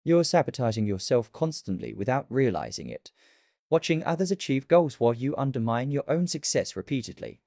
You're sabotaging yourself constantly without realizing it, watching others achieve goals while you undermine your own success repeatedly.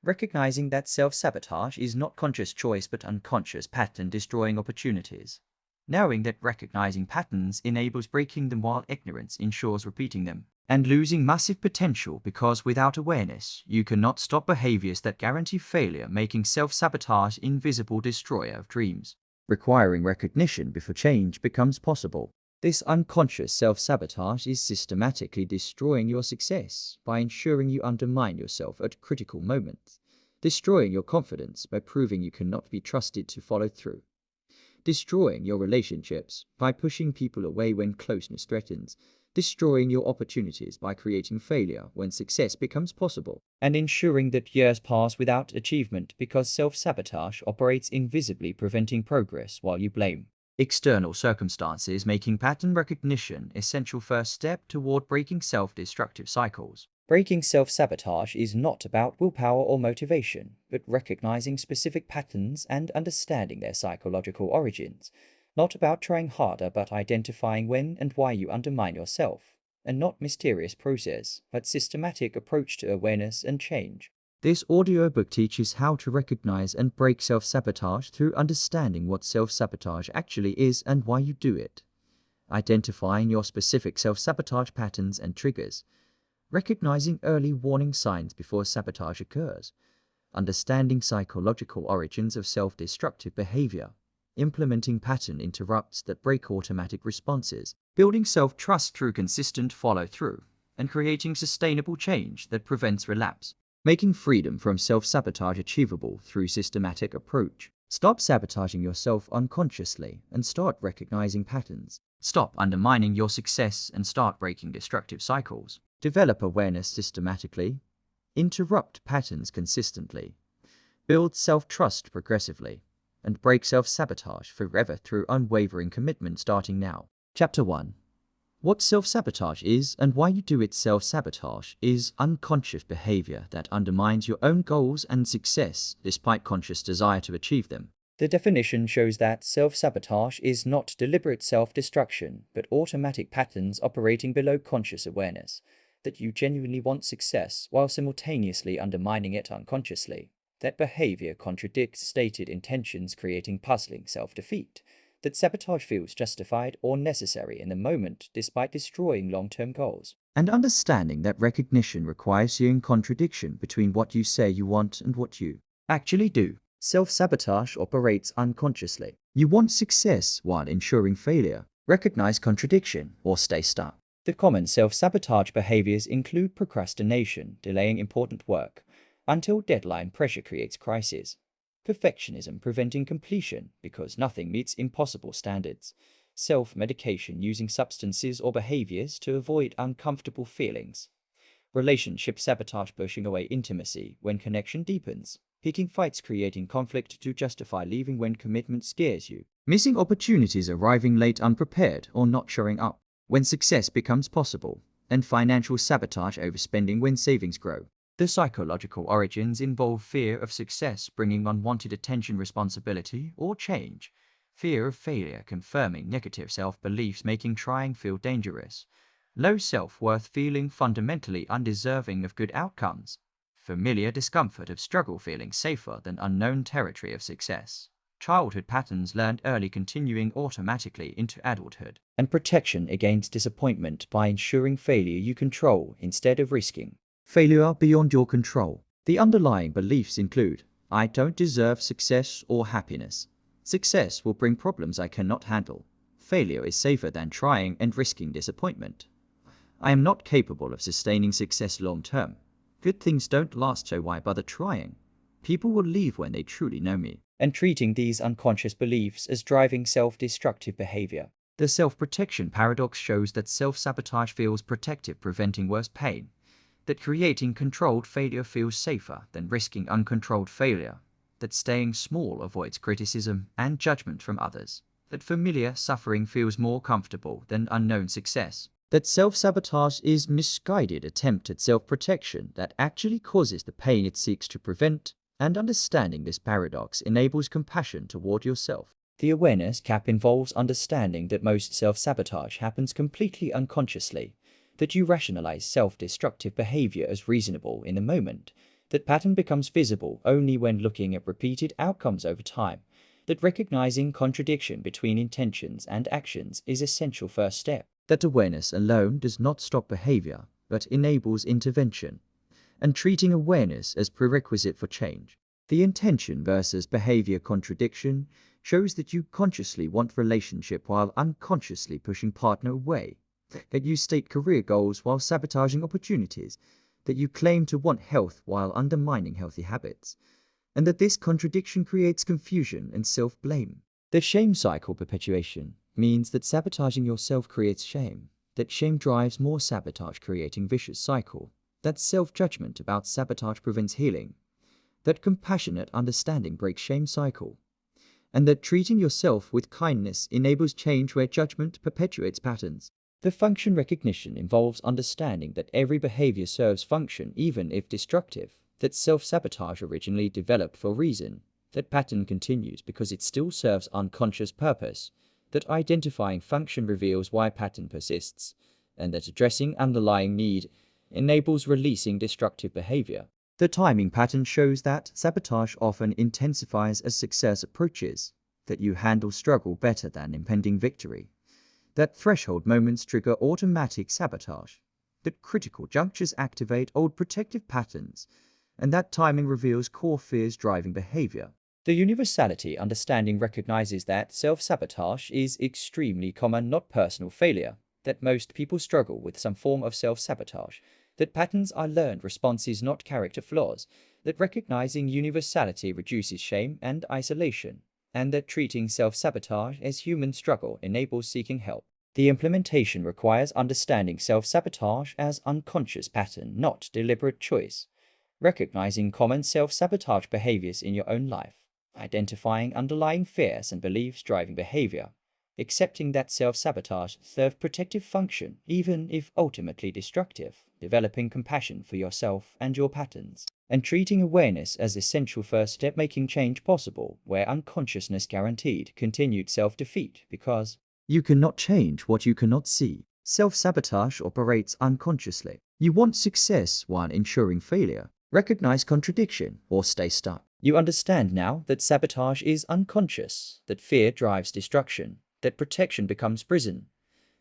Recognizing that self-sabotage is not conscious choice but unconscious pattern destroying opportunities. Knowing that recognizing patterns enables breaking them while ignorance ensures repeating them. And losing massive potential because without awareness, you cannot stop behaviors that guarantee failure, making self-sabotage invisible destroyer of dreams. Requiring recognition before change becomes possible. This unconscious self-sabotage is systematically destroying your success by ensuring you undermine yourself at critical moments, destroying your confidence by proving you cannot be trusted to follow through, destroying your relationships by pushing people away when closeness threatens, destroying your opportunities by creating failure when success becomes possible, and ensuring that years pass without achievement because self-sabotage operates invisibly, preventing progress while you blame external circumstances, making pattern recognition essential first step toward breaking self-destructive cycles. Breaking self-sabotage is not about willpower or motivation, but recognizing specific patterns and understanding their psychological origins. Not about trying harder, but identifying when and why you undermine yourself. And not mysterious process, but systematic approach to awareness and change. This audiobook teaches how to recognize and break self-sabotage through understanding what self-sabotage actually is and why you do it. Identifying your specific self-sabotage patterns and triggers. Recognizing early warning signs before sabotage occurs. Understanding psychological origins of self-destructive behavior. Implementing pattern interrupts that break automatic responses. Building self-trust through consistent follow-through. And creating sustainable change that prevents relapse. Making freedom from self-sabotage achievable through systematic approach. Stop sabotaging yourself unconsciously and start recognizing patterns. Stop undermining your success and start breaking destructive cycles. Develop awareness systematically. Interrupt patterns consistently. Build self-trust progressively. And break self-sabotage forever through unwavering commitment starting now. Chapter 1. What self-sabotage is and why you do it. Self-sabotage is unconscious behavior that undermines your own goals and success despite conscious desire to achieve them. The definition shows that self-sabotage is not deliberate self-destruction, but automatic patterns operating below conscious awareness, that you genuinely want success while simultaneously undermining it unconsciously. That behavior contradicts stated intentions, creating puzzling self-defeat. That sabotage feels justified or necessary in the moment despite destroying long-term goals. And understanding that recognition requires seeing contradiction between what you say you want and what you actually do. Self-sabotage operates unconsciously. You want success while ensuring failure. Recognize contradiction or stay stuck. The common self-sabotage behaviors include procrastination, delaying important work until deadline pressure creates crisis. Perfectionism, preventing completion because nothing meets impossible standards. Self-medication, using substances or behaviors to avoid uncomfortable feelings. Relationship sabotage, pushing away intimacy when connection deepens. Picking fights, creating conflict to justify leaving when commitment scares you. Missing opportunities, arriving late unprepared or not showing up when success becomes possible. And financial sabotage, overspending when savings grow. The psychological origins involve fear of success, bringing unwanted attention, responsibility, or change. Fear of failure, confirming negative self-beliefs, making trying feel dangerous. Low self-worth, feeling fundamentally undeserving of good outcomes. Familiar discomfort of struggle, feeling safer than unknown territory of success. Childhood patterns learned early continuing automatically into adulthood. And protection against disappointment by ensuring failure you control instead of risking failure beyond your control. The underlying beliefs include, I don't deserve success or happiness. Success will bring problems I cannot handle. Failure is safer than trying and risking disappointment. I am not capable of sustaining success long term. Good things don't last, so why bother trying? People will leave when they truly know me. And treating these unconscious beliefs as driving self-destructive behavior. The self-protection paradox shows that self-sabotage feels protective, preventing worse pain. That creating controlled failure feels safer than risking uncontrolled failure. That staying small avoids criticism and judgment from others. That familiar suffering feels more comfortable than unknown success. That self-sabotage is misguided attempt at self-protection that actually causes the pain it seeks to prevent, and understanding this paradox enables compassion toward yourself. The awareness gap involves understanding that most self-sabotage happens completely unconsciously, that you rationalize self-destructive behavior as reasonable in the moment, that pattern becomes visible only when looking at repeated outcomes over time, that recognizing contradiction between intentions and actions is essential first step, that awareness alone does not stop behavior, but enables intervention, and treating awareness as prerequisite for change. The intention versus behavior contradiction shows that you consciously want relationship while unconsciously pushing partner away, that you state career goals while sabotaging opportunities, that you claim to want health while undermining healthy habits, and that this contradiction creates confusion and self-blame. The shame cycle perpetuation means that sabotaging yourself creates shame, that shame drives more sabotage, creating vicious cycle, that self-judgment about sabotage prevents healing, that compassionate understanding breaks shame cycle, and that treating yourself with kindness enables change where judgment perpetuates patterns. The function recognition involves understanding that every behavior serves function even if destructive, that self-sabotage originally developed for reason, that pattern continues because it still serves unconscious purpose, that identifying function reveals why pattern persists, and that addressing underlying need enables releasing destructive behavior. The timing pattern shows that sabotage often intensifies as success approaches, that you handle struggle better than impending victory, that threshold moments trigger automatic sabotage, that critical junctures activate old protective patterns, and that timing reveals core fears driving behavior. The universality understanding recognizes that self-sabotage is extremely common, not personal failure, that most people struggle with some form of self-sabotage, that patterns are learned responses, not character flaws, that recognizing universality reduces shame and isolation, and that treating self-sabotage as human struggle enables seeking help. The implementation requires understanding self-sabotage as unconscious pattern, not deliberate choice, recognizing common self-sabotage behaviors in your own life, identifying underlying fears and beliefs driving behavior, accepting that self-sabotage serves protective function even if ultimately destructive, developing compassion for yourself and your patterns, and treating awareness as essential first step, making change possible where unconsciousness guaranteed continued self-defeat because you cannot change what you cannot see. Self-sabotage operates unconsciously. You want success while ensuring failure. Recognize contradiction or stay stuck. You understand now that sabotage is unconscious, that fear drives destruction, that protection becomes prison,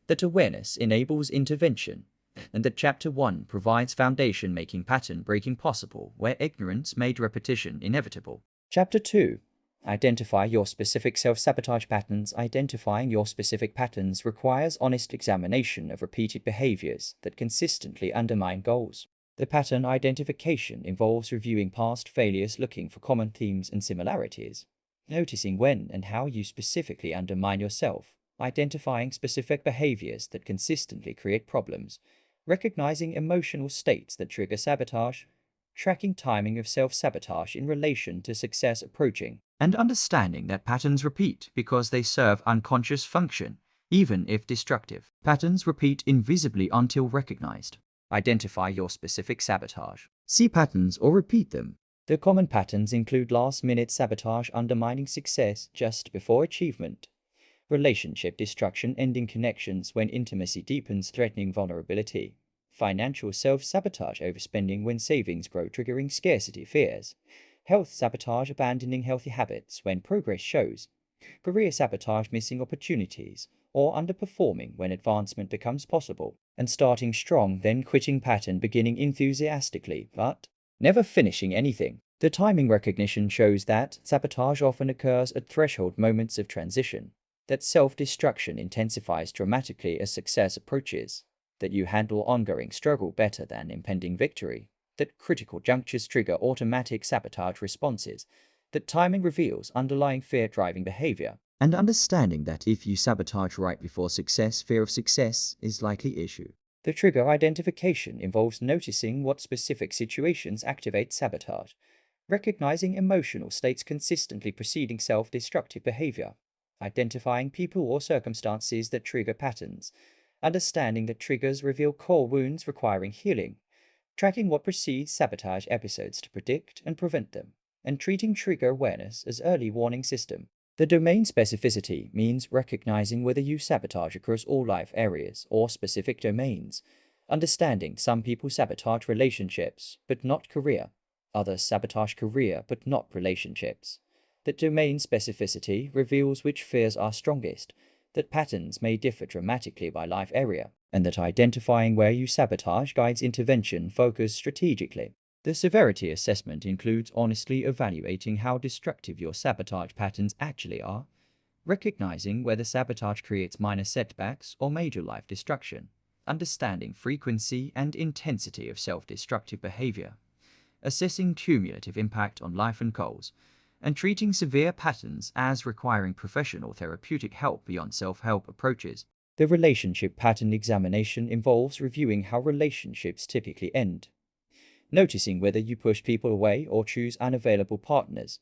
that awareness enables intervention, and that Chapter 1 provides foundation, making pattern breaking possible where ignorance made repetition inevitable. Chapter 2. Identify your specific self-sabotage patterns. Identifying your specific patterns requires honest examination of repeated behaviors that consistently undermine goals. The pattern identification involves reviewing past failures, looking for common themes and similarities, noticing when and how you specifically undermine yourself, identifying specific behaviors that consistently create problems, recognizing emotional states that trigger sabotage, tracking timing of self-sabotage in relation to success approaching, and understanding that patterns repeat because they serve unconscious function, even if destructive. Patterns repeat invisibly until recognized. Identify your specific sabotage. See patterns or repeat them. The common patterns include last-minute sabotage, undermining success just before achievement, relationship destruction, ending connections when intimacy deepens, threatening vulnerability, financial self-sabotage, overspending when savings grow, triggering scarcity fears, health sabotage, abandoning healthy habits when progress shows, career sabotage, missing opportunities, or underperforming when advancement becomes possible, and starting strong then quitting pattern, beginning enthusiastically but never finishing anything. The timing recognition shows that sabotage often occurs at threshold moments of transition, that self-destruction intensifies dramatically as success approaches, that you handle ongoing struggle better than impending victory, that critical junctures trigger automatic sabotage responses, that timing reveals underlying fear driving behavior, and understanding that if you sabotage right before success, fear of success is likely issue. The trigger identification involves noticing what specific situations activate sabotage, recognizing emotional states consistently preceding self-destructive behavior, identifying people or circumstances that trigger patterns, understanding that triggers reveal core wounds requiring healing, tracking what precedes sabotage episodes to predict and prevent them, and treating trigger awareness as early warning system. The domain specificity means recognizing whether you sabotage across all life areas or specific domains. Understanding some people sabotage relationships, but not career. Others sabotage career, but not relationships. That domain specificity reveals which fears are strongest, that patterns may differ dramatically by life area, and that identifying where you sabotage guides intervention focused strategically. The severity assessment includes honestly evaluating how destructive your sabotage patterns actually are, recognizing whether sabotage creates minor setbacks or major life destruction, understanding frequency and intensity of self-destructive behavior, assessing cumulative impact on life and goals, and treating severe patterns as requiring professional therapeutic help beyond self-help approaches. The relationship pattern examination involves reviewing how relationships typically end, noticing whether you push people away or choose unavailable partners,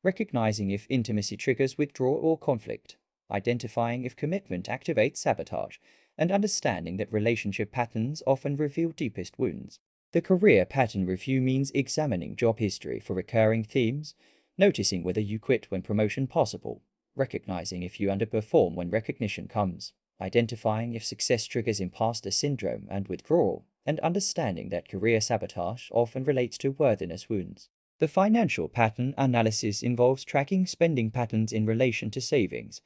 recognizing if intimacy triggers withdrawal or conflict, identifying if commitment activates sabotage, and understanding that relationship patterns often reveal deepest wounds. The career pattern review means examining job history for recurring themes, noticing whether you quit when promotion possible, recognizing if you underperform when recognition comes, identifying if success triggers imposter syndrome and withdrawal, and understanding that career sabotage often relates to worthiness wounds. The financial pattern analysis involves tracking spending patterns in relation to savings,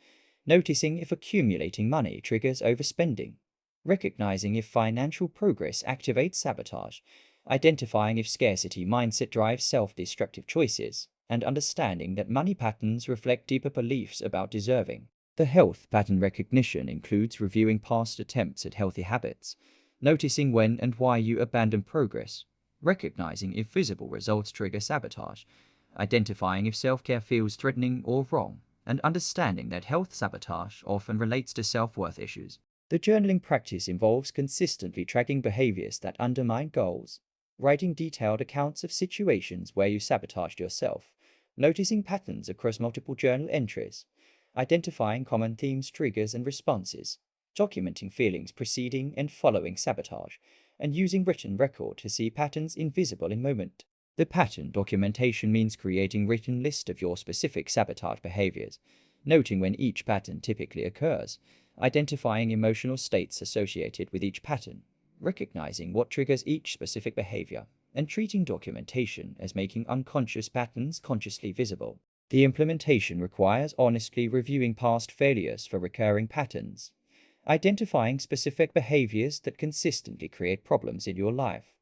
noticing if accumulating money triggers overspending, recognizing if financial progress activates sabotage, identifying if scarcity mindset drives self-destructive choices, and understanding that money patterns reflect deeper beliefs about deserving. The health pattern recognition includes reviewing past attempts at healthy habits, noticing when and why you abandon progress, recognizing if visible results trigger sabotage, identifying if self-care feels threatening or wrong, and understanding that health sabotage often relates to self-worth issues. The journaling practice involves consistently tracking behaviors that undermine goals, writing detailed accounts of situations where you sabotaged yourself, noticing patterns across multiple journal entries, identifying common themes, triggers, and responses, documenting feelings preceding and following sabotage, and using written record to see patterns invisible in moment. The pattern documentation means creating written list of your specific sabotage behaviors, noting when each pattern typically occurs, identifying emotional states associated with each pattern, recognizing what triggers each specific behavior, and treating documentation as making unconscious patterns consciously visible. The implementation requires honestly reviewing past failures for recurring patterns, identifying specific behaviors that consistently create problems in your life,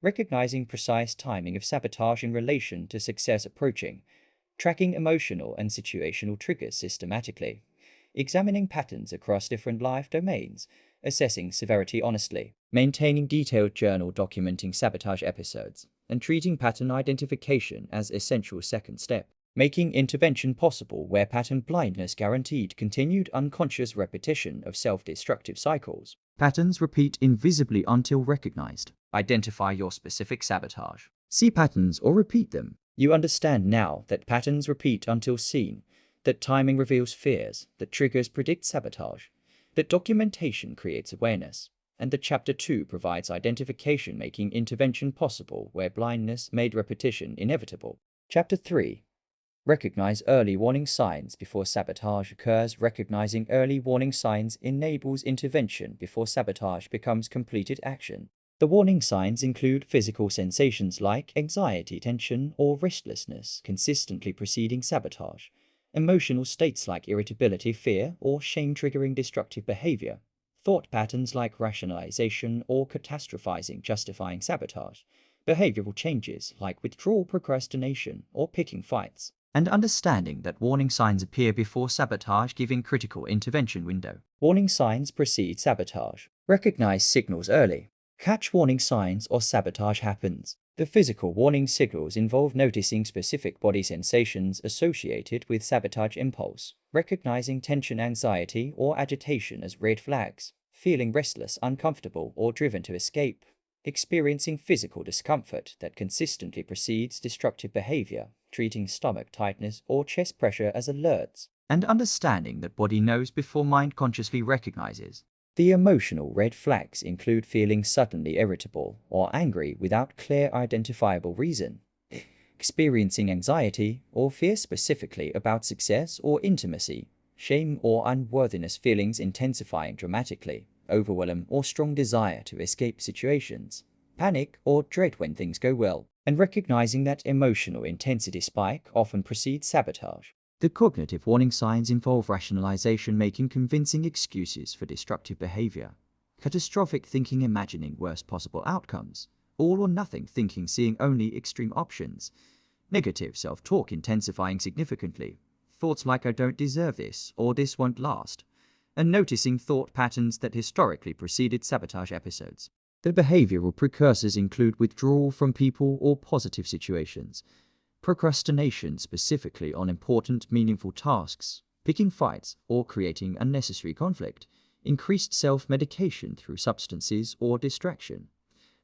recognizing precise timing of sabotage in relation to success approaching, tracking emotional and situational triggers systematically, examining patterns across different life domains, assessing severity honestly, maintaining detailed journal documenting sabotage episodes, and treating pattern identification as essential second step. Making intervention possible where pattern blindness guaranteed continued unconscious repetition of self-destructive cycles. Patterns repeat invisibly until recognized. Identify your specific sabotage. See patterns or repeat them. You understand now that patterns repeat until seen, that timing reveals fears, that triggers predict sabotage, that documentation creates awareness, and that Chapter 2 provides identification making intervention possible where blindness made repetition inevitable. Chapter 3. Recognize early warning signs before sabotage occurs. Recognizing early warning signs enables intervention before sabotage becomes completed action. The warning signs include physical sensations like anxiety, tension, or restlessness consistently preceding sabotage, emotional states like irritability, fear, or shame triggering destructive behavior, thought patterns like rationalization or catastrophizing justifying sabotage, behavioral changes like withdrawal, procrastination, or picking fights, and understanding that warning signs appear before sabotage, giving critical intervention window. Warning signs precede sabotage. Recognize signals early. Catch warning signs or sabotage happens. The physical warning signals involve noticing specific body sensations associated with sabotage impulse, recognizing tension, anxiety, or agitation as red flags, feeling restless, uncomfortable, or driven to escape, experiencing physical discomfort that consistently precedes destructive behavior, treating stomach tightness or chest pressure as alerts, and understanding that body knows before mind consciously recognizes. The emotional red flags include feeling suddenly irritable or angry without clear identifiable reason, experiencing anxiety or fear specifically about success or intimacy, shame or unworthiness feelings intensifying dramatically, overwhelm or strong desire to escape situations, panic or dread when things go well, and recognizing that emotional intensity spike often precedes sabotage. The cognitive warning signs involve rationalization, making convincing excuses for destructive behavior, catastrophic thinking, imagining worst possible outcomes, all or nothing thinking, seeing only extreme options, negative self-talk intensifying significantly, thoughts like I don't deserve this or this won't last, and noticing thought patterns that historically preceded sabotage episodes. The behavioral precursors include withdrawal from people or positive situations, procrastination specifically on important, meaningful tasks, picking fights or creating unnecessary conflict, increased self-medication through substances or distraction,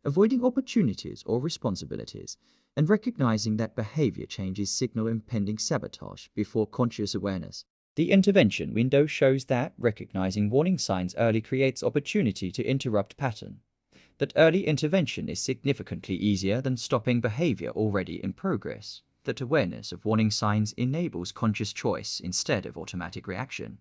avoiding opportunities or responsibilities, and recognizing that behavior changes signal impending sabotage before conscious awareness. The intervention window shows that recognizing warning signs early creates opportunity to interrupt pattern. That early intervention is significantly easier than stopping behavior already in progress. That awareness of warning signs enables conscious choice instead of automatic reaction.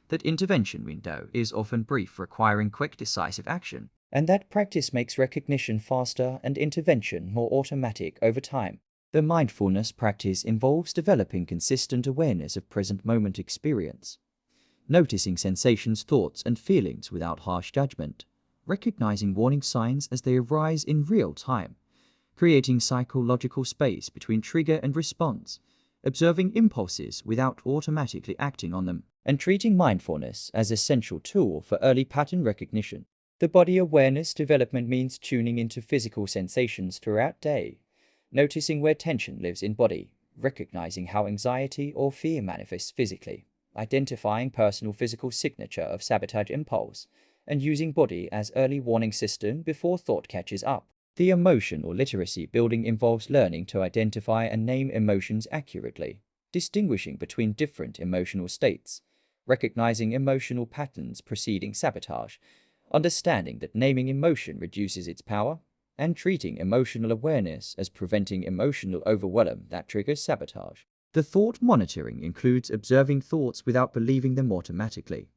That intervention window is often brief, requiring quick, decisive action. And that practice makes recognition faster and intervention more automatic over time. The mindfulness practice involves developing consistent awareness of present moment experience, noticing sensations, thoughts, and feelings without harsh judgment, recognizing warning signs as they arise in real time, creating psychological space between trigger and response, observing impulses without automatically acting on them, and treating mindfulness as an essential tool for early pattern recognition. The body awareness development means tuning into physical sensations throughout day, noticing where tension lives in body, recognizing how anxiety or fear manifests physically, identifying personal physical signature of sabotage impulse, and using body as early warning system before thought catches up. The emotional literacy building involves learning to identify and name emotions accurately, distinguishing between different emotional states, recognizing emotional patterns preceding sabotage, understanding that naming emotion reduces its power, and treating emotional awareness as preventing emotional overwhelm that triggers sabotage. The thought monitoring includes observing thoughts without believing them automatically,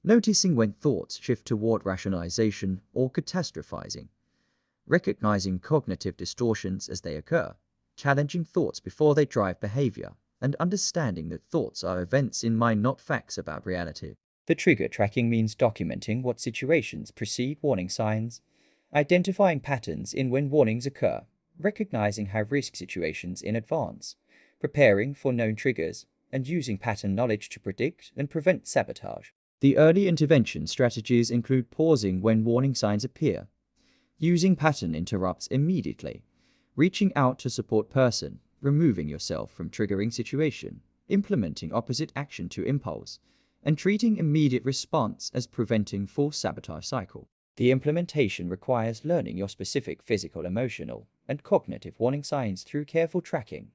noticing when thoughts shift toward rationalization or catastrophizing, recognizing cognitive distortions as they occur, challenging thoughts before they drive behavior, and understanding that thoughts are events in mind, not facts about reality. The trigger tracking means documenting what situations precede warning signs, identifying patterns in when warnings occur, recognizing high-risk situations in advance, preparing for known triggers, and using pattern knowledge to predict and prevent sabotage. The early intervention strategies include pausing when warning signs appear, using pattern interrupts immediately, reaching out to support person, removing yourself from triggering situation, implementing opposite action to impulse, and treating immediate response as preventing full sabotage cycle. The implementation requires learning your specific physical, emotional, and cognitive warning signs through careful tracking,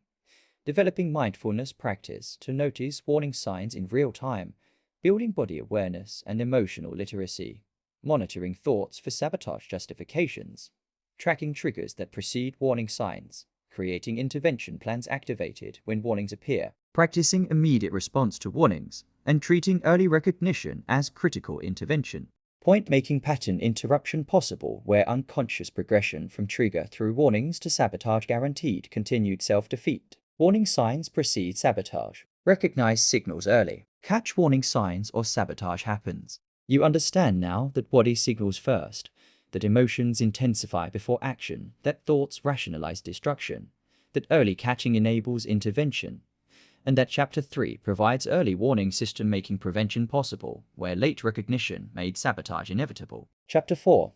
developing mindfulness practice to notice warning signs in real time, building body awareness and emotional literacy, monitoring thoughts for sabotage justifications, tracking triggers that precede warning signs, creating intervention plans activated when warnings appear, practicing immediate response to warnings, and treating early recognition as critical intervention. Point making pattern interruption possible where unconscious progression from trigger through warnings to sabotage guaranteed continued self-defeat. Warning signs precede sabotage. Recognize signals early. Catch warning signs or sabotage happens. You understand now that body signals first, that emotions intensify before action, that thoughts rationalize destruction, that early catching enables intervention, and that Chapter 3 provides early warning system making prevention possible, where late recognition made sabotage inevitable. Chapter 4.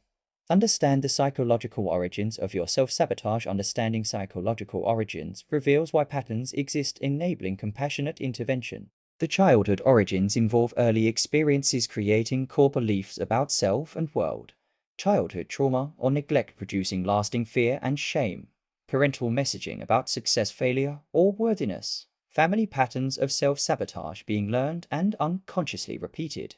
Understand the psychological origins of your self-sabotage. Understanding psychological origins reveals why patterns exist, enabling compassionate intervention. The childhood origins involve early experiences creating core beliefs about self and world. Childhood trauma or neglect producing lasting fear and shame. Parental messaging about success, failure, or worthiness. Family patterns of self-sabotage being learned and unconsciously repeated.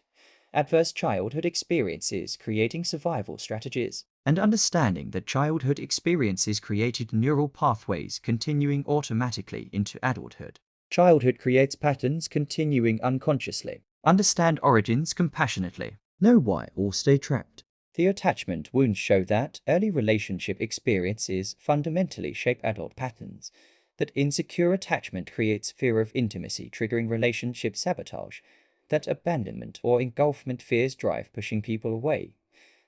adverse childhood experiences creating survival strategies, and understanding that childhood experiences created neural pathways continuing automatically into adulthood. Childhood creates patterns continuing unconsciously. Understand origins compassionately. Know why or stay trapped. The attachment wounds show that early relationship experiences fundamentally shape adult patterns, that insecure attachment creates fear of intimacy, triggering relationship sabotage, that abandonment or engulfment fears drive pushing people away,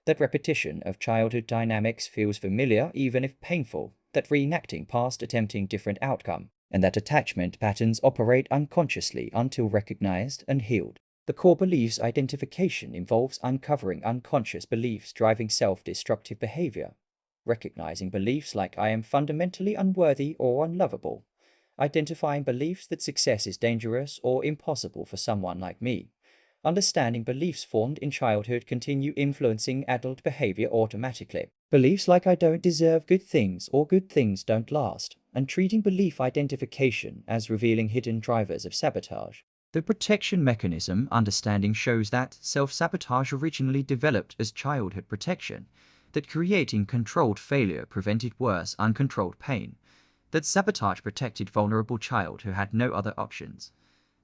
that repetition of childhood dynamics feels familiar even if painful, that reenacting past attempting different outcome, and that attachment patterns operate unconsciously until recognized and healed. The core beliefs identification involves uncovering unconscious beliefs driving self-destructive behavior, recognizing beliefs like I am fundamentally unworthy or unlovable, identifying beliefs that success is dangerous or impossible for someone like me, understanding beliefs formed in childhood continue influencing adult behavior automatically. Beliefs like I don't deserve good things or good things don't last, and treating belief identification as revealing hidden drivers of sabotage. The protection mechanism understanding shows that self-sabotage originally developed as childhood protection, that creating controlled failure prevented worse uncontrolled pain, that sabotage protected vulnerable child who had no other options.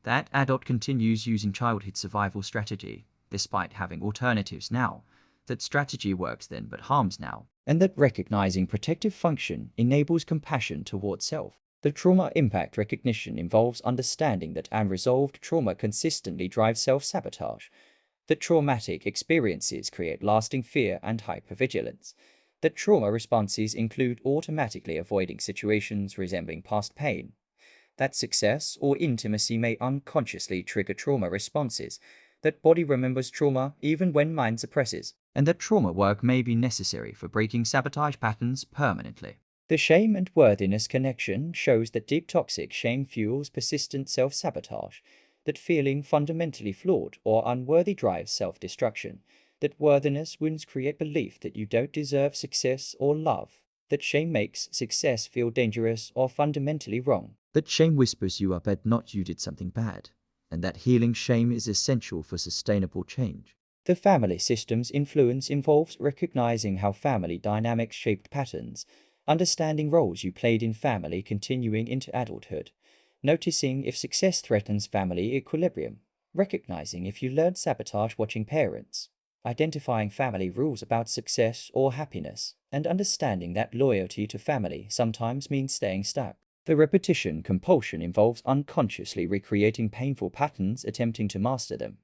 That adult continues using childhood survival strategy, despite having alternatives now. That strategy works then but harms now. And that recognizing protective function enables compassion towards self. The trauma impact recognition involves understanding that unresolved trauma consistently drives self-sabotage. That traumatic experiences create lasting fear and hypervigilance. That trauma responses include automatically avoiding situations resembling past pain. That success or intimacy may unconsciously trigger trauma responses, that body remembers trauma even when mind suppresses, and that trauma work may be necessary for breaking sabotage patterns permanently. The shame and worthiness connection shows that deep toxic shame fuels persistent self-sabotage, that feeling fundamentally flawed or unworthy drives self-destruction, that worthiness wounds create belief that you don't deserve success or love, that shame makes success feel dangerous or fundamentally wrong, that shame whispers you are bad, not you did something bad, and that healing shame is essential for sustainable change. The family system's influence involves recognizing how family dynamics shaped patterns, understanding roles you played in family continuing into adulthood, noticing if success threatens family equilibrium, recognizing if you learned sabotage watching parents, identifying family rules about success or happiness, and understanding that loyalty to family sometimes means staying stuck. The repetition compulsion involves unconsciously recreating painful patterns, attempting to master them,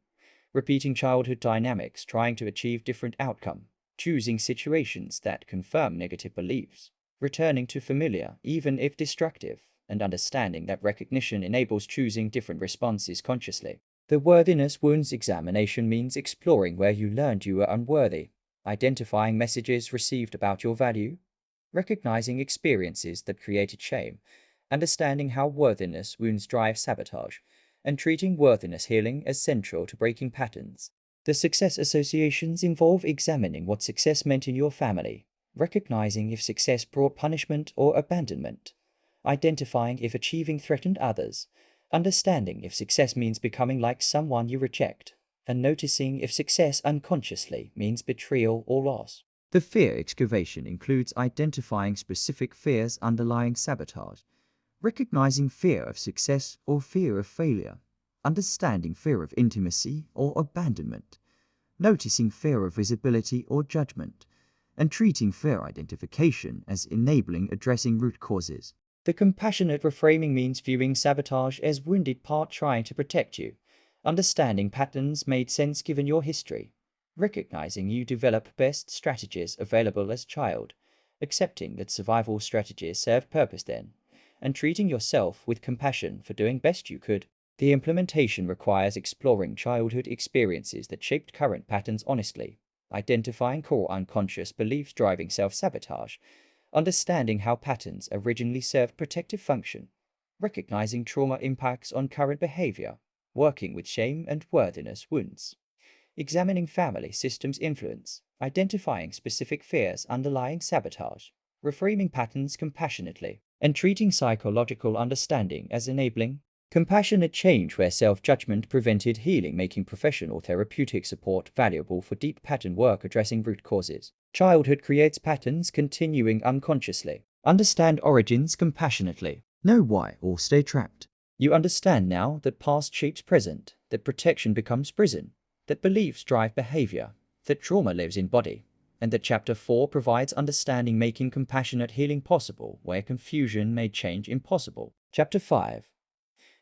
repeating childhood dynamics, trying to achieve different outcome, choosing situations that confirm negative beliefs, returning to familiar, even if destructive, and understanding that recognition enables choosing different responses consciously. The worthiness wounds examination means exploring where you learned you were unworthy, identifying messages received about your value, recognizing experiences that created shame, understanding how worthiness wounds drive sabotage, and treating worthiness healing as central to breaking patterns. The success associations involve examining what success meant in your family, recognizing if success brought punishment or abandonment, identifying if achieving threatened others, understanding if success means becoming like someone you reject, and noticing if success unconsciously means betrayal or loss. The fear excavation includes identifying specific fears underlying sabotage, recognizing fear of success or fear of failure, understanding fear of intimacy or abandonment, noticing fear of visibility or judgment, and treating fear identification as enabling addressing root causes. The compassionate reframing means viewing sabotage as wounded part trying to protect you, understanding patterns made sense given your history, recognizing you develop best strategies available as child, accepting that survival strategies serve purpose then, and treating yourself with compassion for doing best you could. The implementation requires exploring childhood experiences that shaped current patterns honestly, identifying core unconscious beliefs driving self-sabotage, understanding how patterns originally served protective function, recognizing trauma impacts on current behavior, working with shame and worthiness wounds, examining family systems influence, identifying specific fears underlying sabotage, reframing patterns compassionately, and treating psychological understanding as enabling. Compassionate change where self-judgment prevented healing, making professional therapeutic support valuable for deep pattern work addressing root causes. Childhood creates patterns continuing unconsciously. Understand origins compassionately. Know why or stay trapped. You understand now that past shapes present, that protection becomes prison, that beliefs drive behavior, that trauma lives in body, and that Chapter 4 provides understanding, making compassionate healing possible where confusion made change impossible. Chapter 5.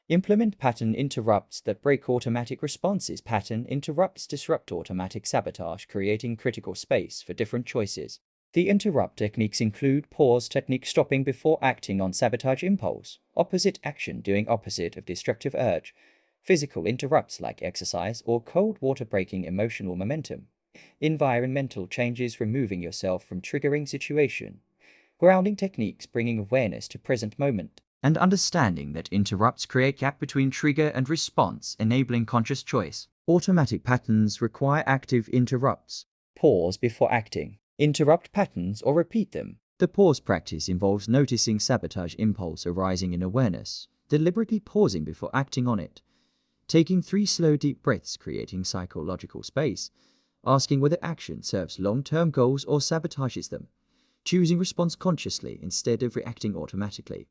Implement pattern interrupts that break automatic responses. Pattern interrupts disrupt automatic sabotage, creating critical space for different choices. The interrupt techniques include pause technique, stopping before acting on sabotage impulse, opposite action, doing opposite of destructive urge, physical interrupts like exercise or cold water, breaking emotional momentum, environmental changes, removing yourself from triggering situation, grounding techniques, bringing awareness to present moment, and understanding that interrupts create gap between trigger and response, enabling conscious choice. Automatic patterns require active interrupts. Pause before acting. Interrupt patterns or repeat them. The pause practice involves noticing sabotage impulse arising in awareness, deliberately pausing before acting on it, taking 3 slow deep breaths, creating psychological space, asking whether action serves long-term goals or sabotages them, choosing response consciously instead of reacting automatically,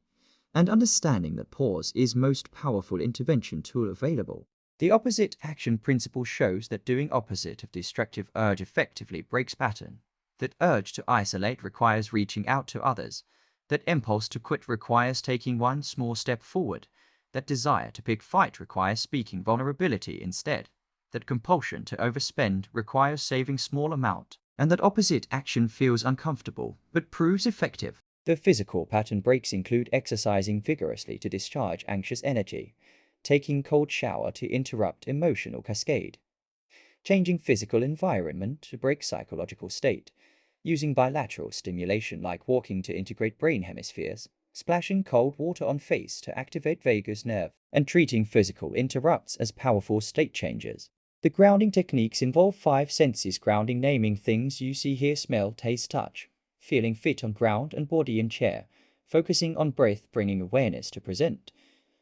and understanding that pause is most powerful intervention tool available. The opposite action principle shows that doing opposite of destructive urge effectively breaks pattern, that urge to isolate requires reaching out to others, that impulse to quit requires taking one small step forward, that desire to pick fight requires speaking vulnerability instead, that compulsion to overspend requires saving small amount, and that opposite action feels uncomfortable but proves effective. The physical pattern breaks include exercising vigorously to discharge anxious energy, taking cold shower to interrupt emotional cascade, changing physical environment to break psychological state, using bilateral stimulation like walking to integrate brain hemispheres, splashing cold water on face to activate vagus nerve, and treating physical interrupts as powerful state changes. The grounding techniques involve 5 senses grounding, naming things you see, hear, smell, taste, touch, feeling feet on ground and body in chair, focusing on breath, bringing awareness to present,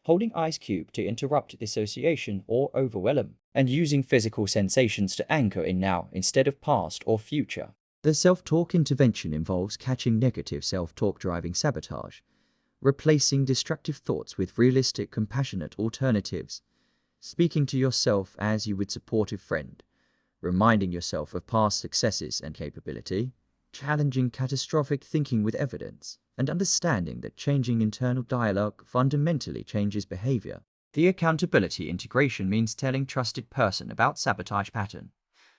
holding ice cube to interrupt dissociation or overwhelm, and using physical sensations to anchor in now instead of past or future. The self-talk intervention involves catching negative self-talk driving sabotage, replacing destructive thoughts with realistic, compassionate alternatives, speaking to yourself as you would support a friend, reminding yourself of past successes and capability, challenging catastrophic thinking with evidence, and understanding that changing internal dialogue fundamentally changes behavior. The accountability integration means telling trusted person about sabotage pattern,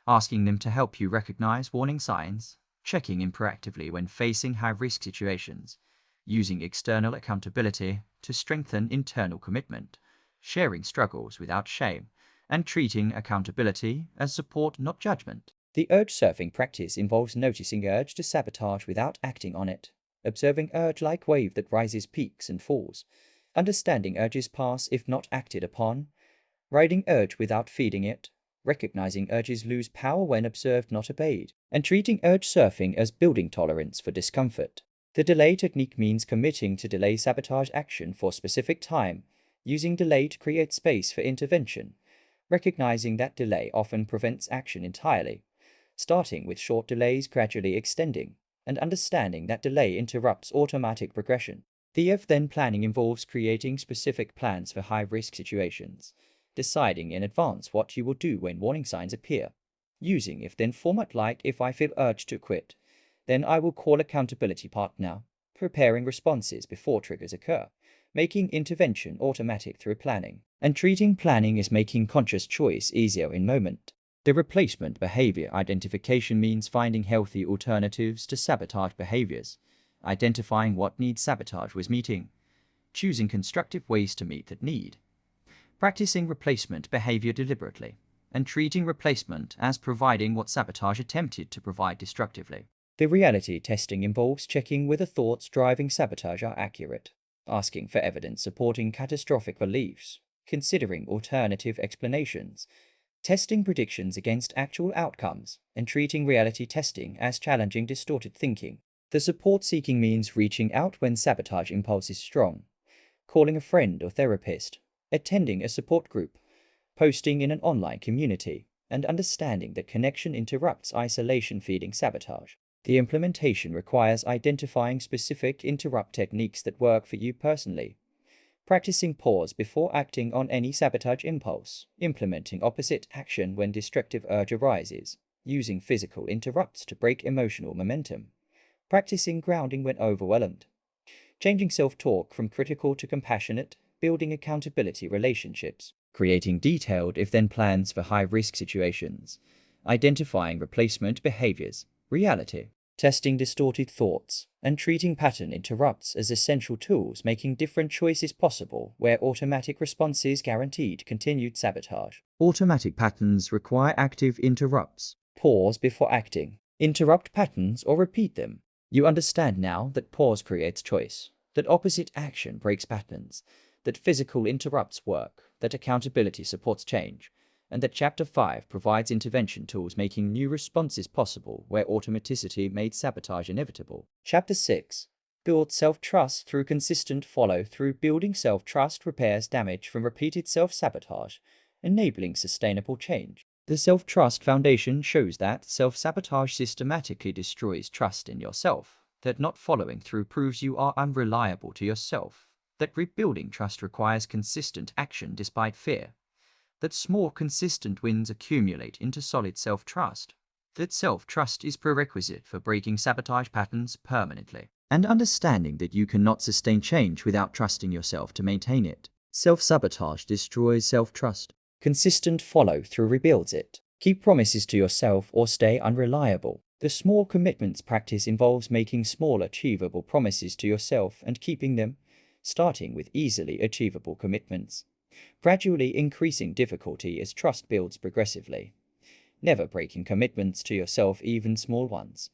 asking them to help you recognize warning signs, checking in proactively when facing high-risk situations, using external accountability to strengthen internal commitment, sharing struggles without shame, and treating accountability as support, not judgment. The urge surfing practice involves noticing urge to sabotage without acting on it, observing urge like wave that rises, peaks, and falls, understanding urges pass if not acted upon, riding urge without feeding it, recognizing urges lose power when observed, not obeyed, and treating urge surfing as building tolerance for discomfort. The delay technique means committing to delay sabotage action for specific time, using delay to create space for intervention, recognizing that delay often prevents action entirely, starting with short delays gradually extending, and understanding that delay interrupts automatic progression. The if-then planning involves creating specific plans for high-risk situations, deciding in advance what you will do when warning signs appear, using if-then format like if I feel urged to quit, then I will call accountability partner, preparing responses before triggers occur, making intervention automatic through planning, and treating planning as making conscious choice easier in moment. The replacement behavior identification means finding healthy alternatives to sabotage behaviors, identifying what needs sabotage was meeting, choosing constructive ways to meet that need, practicing replacement behavior deliberately, and treating replacement as providing what sabotage attempted to provide destructively. The reality testing involves checking whether thoughts driving sabotage are accurate, asking for evidence supporting catastrophic beliefs, considering alternative explanations, testing predictions against actual outcomes, and treating reality testing as challenging distorted thinking. The support seeking means reaching out when sabotage impulse is strong, calling a friend or therapist, attending a support group, posting in an online community, and understanding that connection interrupts isolation feeding sabotage. The implementation requires identifying specific interrupt techniques that work for you personally, practicing pause before acting on any sabotage impulse, implementing opposite action when destructive urge arises, using physical interrupts to break emotional momentum, practicing grounding when overwhelmed, changing self-talk from critical to compassionate, building accountability relationships, creating detailed if-then plans for high-risk situations, identifying replacement behaviors, reality, testing distorted thoughts, and treating pattern interrupts as essential tools, making different choices possible where automatic responses guaranteed continued sabotage. Automatic patterns require active interrupts. Pause before acting. Interrupt patterns or repeat them. You understand now that pause creates choice, that opposite action breaks patterns, that physical interrupts work, that accountability supports change, and that Chapter 5 provides intervention tools making new responses possible where automaticity made sabotage inevitable. Chapter 6. Build self-trust through consistent follow-through. Building self-trust repairs damage from repeated self-sabotage, enabling sustainable change. The self-trust foundation shows that self-sabotage systematically destroys trust in yourself, that not following through proves you are unreliable to yourself, that rebuilding trust requires consistent action despite fear, that small consistent wins accumulate into solid self-trust, that self-trust is prerequisite for breaking sabotage patterns permanently, and understanding that you cannot sustain change without trusting yourself to maintain it. Self-sabotage destroys self-trust. Consistent follow-through rebuilds it. Keep promises to yourself or stay unreliable. The small commitments practice involves making small achievable promises to yourself and keeping them, starting with easily achievable commitments, gradually increasing difficulty as trust builds progressively. Never breaking commitments to yourself, even small ones.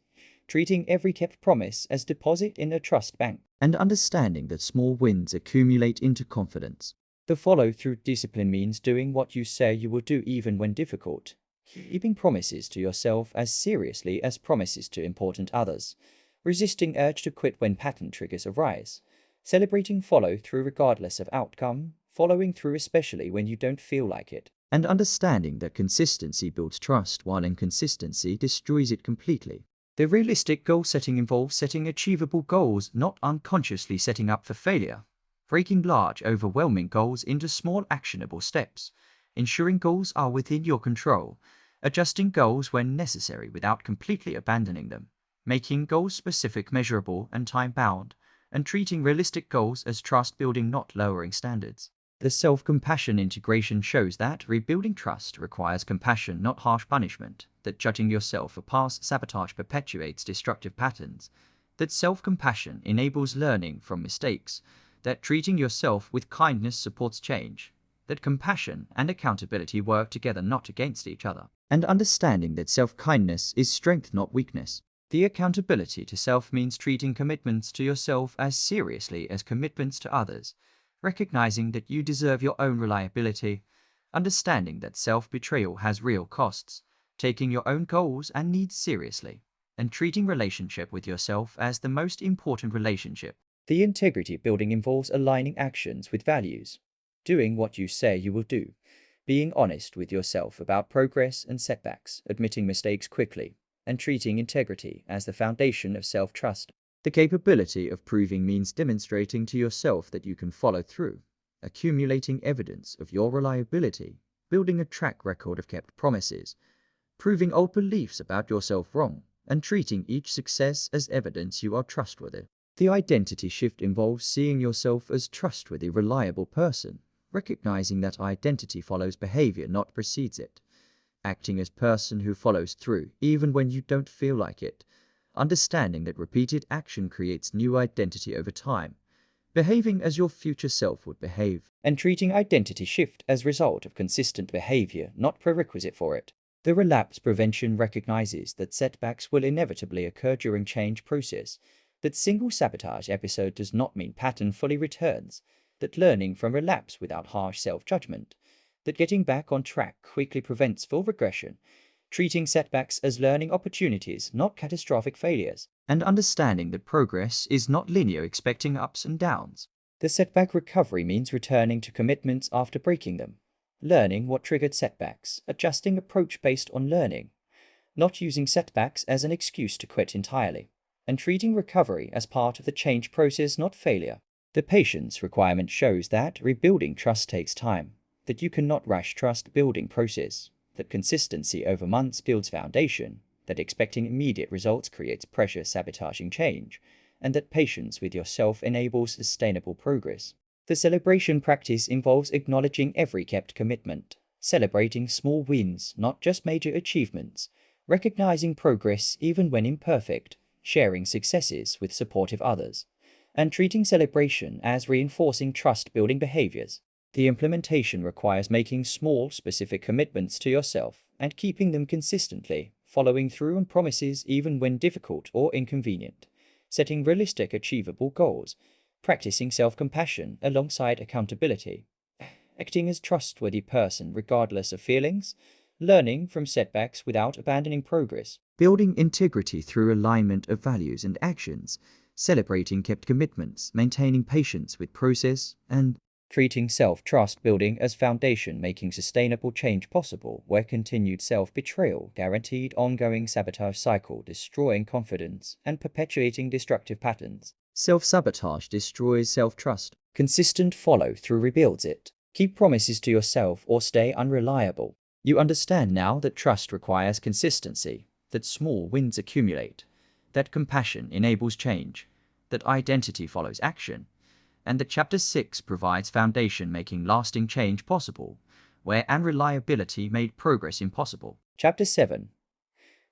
Treating every kept promise as deposit in a trust bank, and understanding that small wins accumulate into confidence. The follow-through discipline means doing what you say you will do even when difficult, keeping promises to yourself as seriously as promises to important others, resisting urge to quit when pattern triggers arise, celebrating follow-through regardless of outcome, following through especially when you don't feel like it, and understanding that consistency builds trust while inconsistency destroys it completely. The realistic goal setting involves setting achievable goals, not unconsciously setting up for failure. Breaking large, overwhelming goals into small, actionable steps, ensuring goals are within your control, adjusting goals when necessary without completely abandoning them, making goals specific, measurable, and time-bound, and treating realistic goals as trust-building, not lowering standards. The self-compassion integration shows that rebuilding trust requires compassion, not harsh punishment, that judging yourself for past sabotage perpetuates destructive patterns, that self-compassion enables learning from mistakes, that treating yourself with kindness supports change, that compassion and accountability work together, not against each other, and understanding that self-kindness is strength, not weakness. The accountability to self means treating commitments to yourself as seriously as commitments to others, recognizing that you deserve your own reliability, understanding that self-betrayal has real costs, taking your own goals and needs seriously, and treating relationship with yourself as the most important relationship. The integrity building involves aligning actions with values, doing what you say you will do, being honest with yourself about progress and setbacks, admitting mistakes quickly, and treating integrity as the foundation of self-trust. The capability of proving means demonstrating to yourself that you can follow through, accumulating evidence of your reliability, building a track record of kept promises, proving old beliefs about yourself wrong, and treating each success as evidence you are trustworthy. The identity shift involves seeing yourself as trustworthy, reliable person, recognizing that identity follows behavior, not precedes it, acting as person who follows through even when you don't feel like it, understanding that repeated action creates new identity over time, behaving as your future self would behave, and treating identity shift as result of consistent behavior, not prerequisite for it. The relapse prevention recognizes that setbacks will inevitably occur during change process, that single sabotage episode does not mean pattern fully returns, that learning from relapse without harsh self-judgment, that getting back on track quickly prevents full regression, treating setbacks as learning opportunities, not catastrophic failures, and understanding that progress is not linear, expecting ups and downs. The setback recovery means returning to commitments after breaking them, learning what triggered setbacks, adjusting approach based on learning, not using setbacks as an excuse to quit entirely, and treating recovery as part of the change process, not failure. The patience requirement shows that rebuilding trust takes time, that you cannot rush trust building process, that consistency over months builds foundation, that expecting immediate results creates pressure sabotaging change, and that patience with yourself enables sustainable progress. The celebration practice involves acknowledging every kept commitment, celebrating small wins, not just major achievements, recognizing progress even when imperfect, sharing successes with supportive others, and treating celebration as reinforcing trust-building behaviors. The implementation requires making small, specific commitments to yourself and keeping them consistently, following through on promises even when difficult or inconvenient, setting realistic, achievable goals, practicing self-compassion alongside accountability, acting as a trustworthy person regardless of feelings, learning from setbacks without abandoning progress, building integrity through alignment of values and actions, celebrating kept commitments, maintaining patience with process, and treating self-trust building as foundation, making sustainable change possible where continued self-betrayal guaranteed ongoing sabotage cycle, destroying confidence and perpetuating destructive patterns. Self-sabotage destroys self-trust. Consistent follow-through rebuilds it. Keep promises to yourself or stay unreliable. You understand now that trust requires consistency, that small wins accumulate, that compassion enables change, that identity follows action, and that Chapter 6 provides foundation making lasting change possible, where unreliability made progress impossible. Chapter 7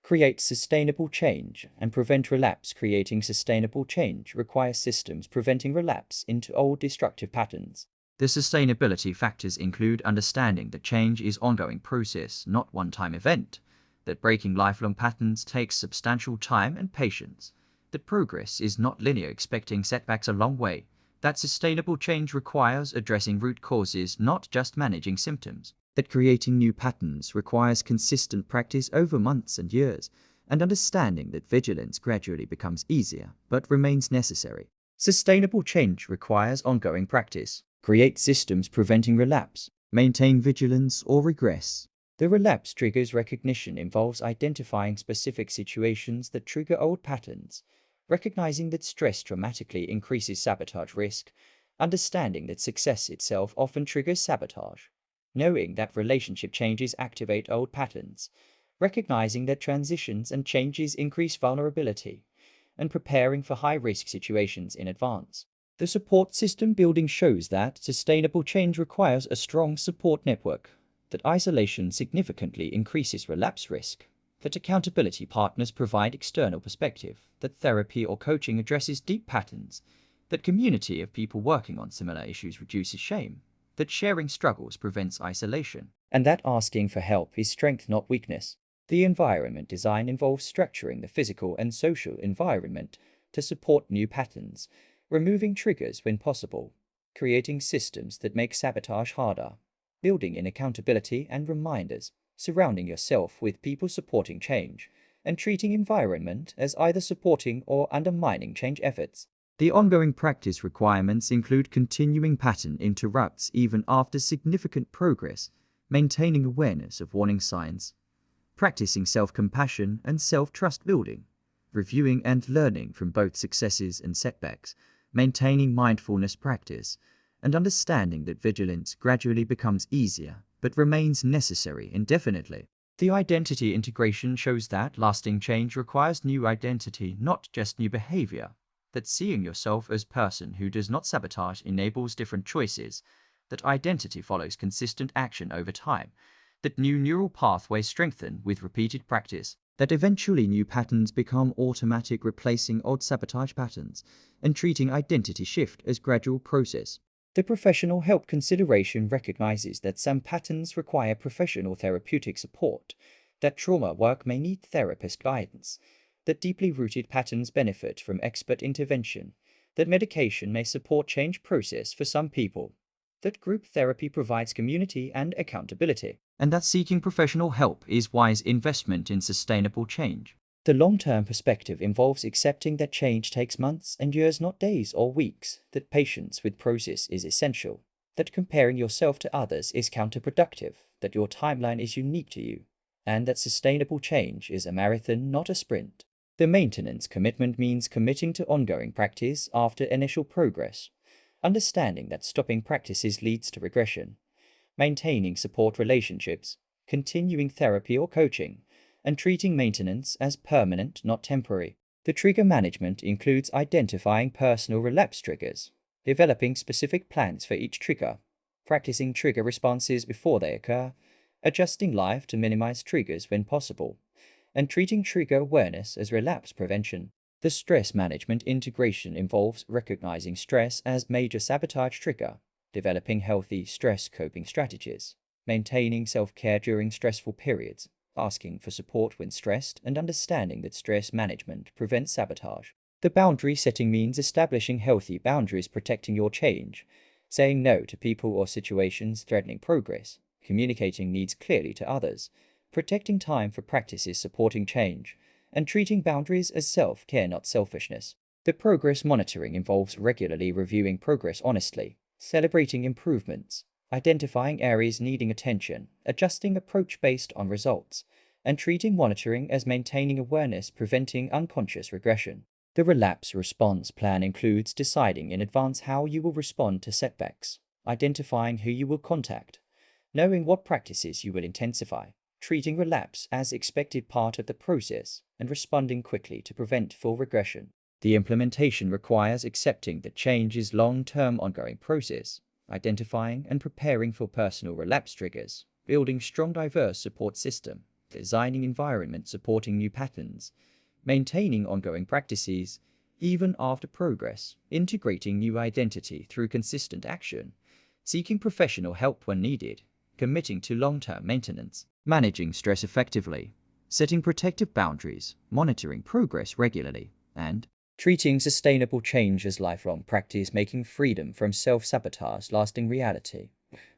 create sustainable change and prevent relapse. Creating sustainable change requires systems preventing relapse into old destructive patterns. The sustainability factors include understanding that change is an ongoing process, not one-time event, that breaking lifelong patterns takes substantial time and patience, that progress is not linear, expecting setbacks a long way, that sustainable change requires addressing root causes, not just managing symptoms, that creating new patterns requires consistent practice over months and years, and understanding that vigilance gradually becomes easier but remains necessary. Sustainable change requires ongoing practice. Create systems preventing relapse. Maintain vigilance or regress. The relapse triggers recognition involves identifying specific situations that trigger old patterns, recognizing that stress dramatically increases sabotage risk, understanding that success itself often triggers sabotage, knowing that relationship changes activate old patterns, recognizing that transitions and changes increase vulnerability, and preparing for high-risk situations in advance. The support system building shows that sustainable change requires a strong support network, that isolation significantly increases relapse risk, that accountability partners provide external perspective, that therapy or coaching addresses deep patterns, that community of people working on similar issues reduces shame, that sharing struggles prevents isolation, and that asking for help is strength, not weakness. The environment design involves structuring the physical and social environment to support new patterns, removing triggers when possible, creating systems that make sabotage harder, building in accountability and reminders, surrounding yourself with people supporting change, and treating environment as either supporting or undermining change efforts. The ongoing practice requirements include continuing pattern interrupts even after significant progress, maintaining awareness of warning signs, practicing self-compassion and self-trust building, reviewing and learning from both successes and setbacks, maintaining mindfulness practice, and understanding that vigilance gradually becomes easier but remains necessary indefinitely. The identity integration shows that lasting change requires new identity, not just new behavior, that seeing yourself as a person who does not sabotage enables different choices, that identity follows consistent action over time, that new neural pathways strengthen with repeated practice, that eventually new patterns become automatic, replacing old sabotage patterns, and treating identity shift as gradual process. The professional help consideration recognizes that some patterns require professional therapeutic support, that trauma work may need therapist guidance, that deeply rooted patterns benefit from expert intervention, that medication may support change process for some people, that group therapy provides community and accountability, and that seeking professional help is wise investment in sustainable change. The long-term perspective involves accepting that change takes months and years, not days or weeks, that patience with process is essential, that comparing yourself to others is counterproductive, that your timeline is unique to you, and that sustainable change is a marathon, not a sprint. The maintenance commitment means committing to ongoing practice after initial progress, understanding that stopping practices leads to regression, maintaining support relationships, continuing therapy or coaching, and treating maintenance as permanent, not temporary. The trigger management includes identifying personal relapse triggers, developing specific plans for each trigger, practicing trigger responses before they occur, adjusting life to minimize triggers when possible, and treating trigger awareness as relapse prevention. The stress management integration involves recognizing stress as major sabotage trigger, developing healthy stress coping strategies, maintaining self-care during stressful periods, asking for support when stressed, and understanding that stress management prevents sabotage. The boundary setting means establishing healthy boundaries, protecting your change, saying no to people or situations threatening progress, communicating needs clearly to others, protecting time for practices supporting change, and treating boundaries as self-care, not selfishness. The progress monitoring involves regularly reviewing progress honestly, celebrating improvements, identifying areas needing attention, adjusting approach based on results, and treating monitoring as maintaining awareness, preventing unconscious regression. The relapse response plan includes deciding in advance how you will respond to setbacks, identifying who you will contact, knowing what practices you will intensify, treating relapse as expected part of the process, and responding quickly to prevent full regression. The implementation requires accepting that change is a long-term ongoing process, identifying and preparing for personal relapse triggers, building strong diverse support system, designing environment supporting new patterns, maintaining ongoing practices, even after progress, integrating new identity through consistent action, seeking professional help when needed, committing to long-term maintenance, managing stress effectively, setting protective boundaries, monitoring progress regularly, and treating sustainable change as lifelong practice, making freedom from self-sabotage lasting reality,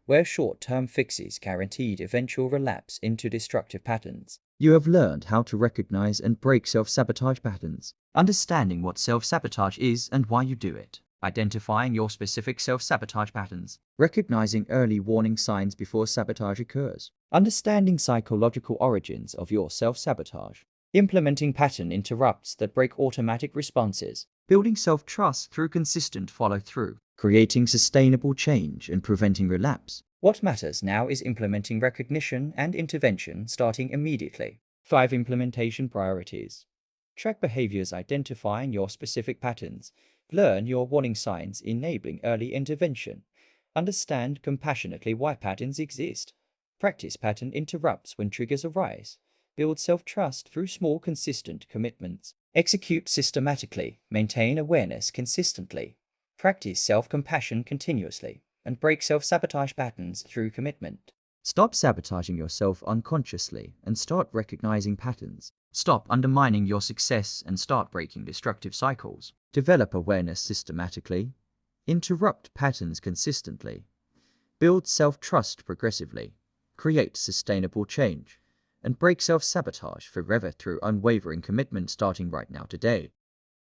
where short-term fixes guaranteed eventual relapse into destructive patterns. You have learned how to recognize and break self-sabotage patterns, understanding what self-sabotage is and why you do it, identifying your specific self-sabotage patterns, recognizing early warning signs before sabotage occurs, understanding psychological origins of your self-sabotage, implementing pattern interrupts that break automatic responses, building self-trust through consistent follow-through, creating sustainable change and preventing relapse. What matters now is implementing recognition and intervention starting immediately. 5 implementation priorities. Track behaviors, identifying your specific patterns. Learn your warning signs, enabling early intervention. Understand compassionately why patterns exist. Practice pattern interrupts when triggers arise. Build self-trust through small, consistent commitments. Execute systematically. Maintain awareness consistently. Practice self-compassion continuously. And break self-sabotage patterns through commitment. Stop sabotaging yourself unconsciously and start recognizing patterns. Stop undermining your success and start breaking destructive cycles. Develop awareness systematically. Interrupt patterns consistently. Build self-trust progressively. Create sustainable change. And break self-sabotage forever through unwavering commitment starting right now today.